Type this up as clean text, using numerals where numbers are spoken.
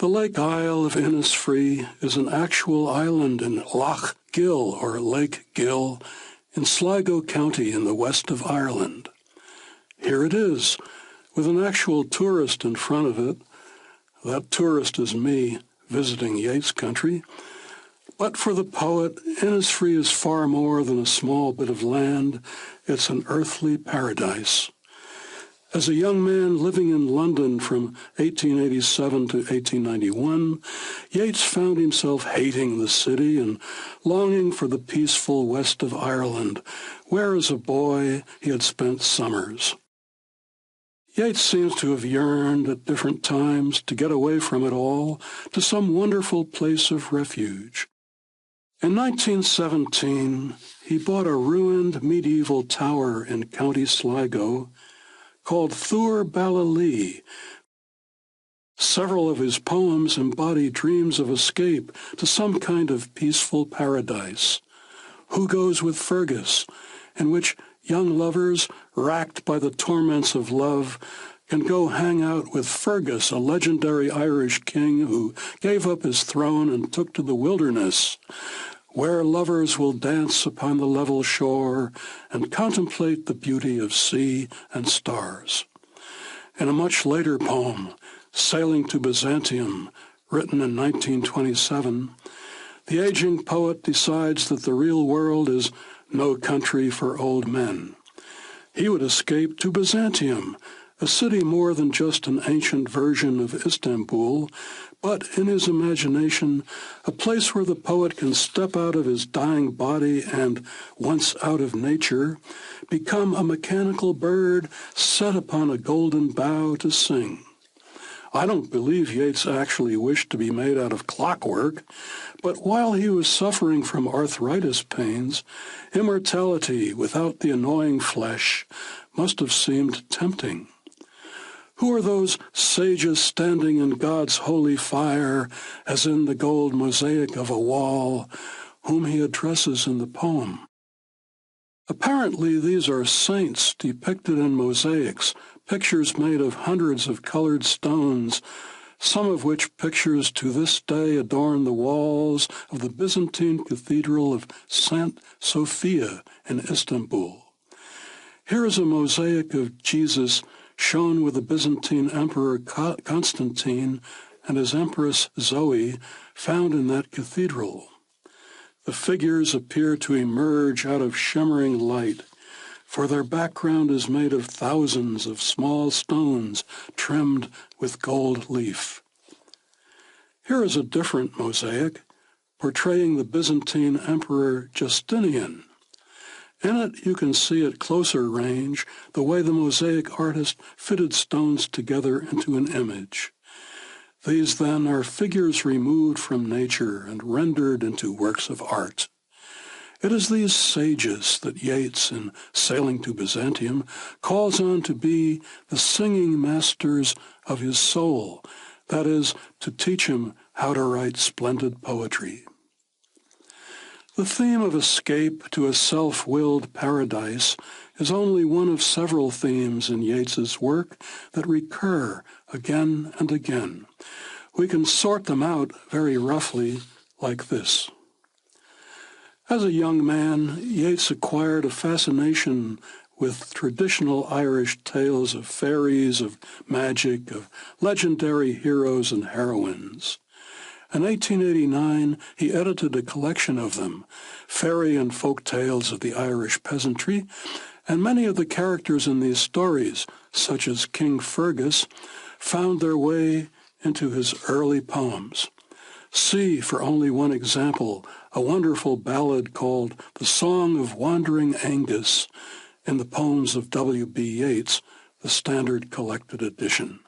The Lake Isle of Innisfree is an actual island in Loch Gill, or Lake Gill, in Sligo County in the west of Ireland. Here it is, with an actual tourist in front of it. That tourist is me, visiting Yeats country. But for the poet, Innisfree is far more than a small bit of land. It's an earthly paradise. As a young man living in London from 1887 to 1891, Yeats found himself hating the city and longing for the peaceful west of Ireland, where as a boy he had spent summers. Yeats seems to have yearned at different times to get away from it all to some wonderful place of refuge. In 1917, he bought a ruined medieval tower in County Sligo called Thorbel Lee. Several of his poems embody dreams of escape to some kind of peaceful paradise. Who Goes with Fergus, in which young lovers, racked by the torments of love, can go hang out with Fergus, a legendary Irish king who gave up his throne and took to the wilderness, where lovers will dance upon the level shore and contemplate the beauty of sea and stars. In a much later poem, Sailing to Byzantium, written in 1927, the aging poet decides that the real world is no country for old men. He would escape to Byzantium, a city more than just an ancient version of Istanbul, but in his imagination, a place where the poet can step out of his dying body and, once out of nature, become a mechanical bird set upon a golden bough to sing. I don't believe Yeats actually wished to be made out of clockwork, but while he was suffering from arthritis pains, immortality without the annoying flesh must have seemed tempting. Who are those sages standing in God's holy fire, as in the gold mosaic of a wall, whom he addresses in the poem? Apparently these are saints depicted in mosaics, pictures made of hundreds of colored stones, some of which pictures to this day adorn the walls of the Byzantine Cathedral of St. Sophia in Istanbul. Here is a mosaic of Jesus shown with the Byzantine Emperor Constantine and his Empress Zoe, found in that cathedral. The figures appear to emerge out of shimmering light, for their background is made of thousands of small stones trimmed with gold leaf. Here is a different mosaic, portraying the Byzantine Emperor Justinian. In it, you can see at closer range the way the mosaic artist fitted stones together into an image. These, then, are figures removed from nature and rendered into works of art. It is these sages that Yeats, in Sailing to Byzantium, calls on to be the singing masters of his soul, that is, to teach him how to write splendid poetry. The theme of escape to a self-willed paradise is only one of several themes in Yeats's work that recur again and again. We can sort them out very roughly like this. As a young man, Yeats acquired a fascination with traditional Irish tales of fairies, of magic, of legendary heroes and heroines. In 1889, he edited a collection of them, fairy and folk tales of the Irish peasantry, and many of the characters in these stories, such as King Fergus, found their way into his early poems. See, for only one example, a wonderful ballad called The Song of Wandering Angus in the Poems of W.B. Yeats, the Standard Collected Edition.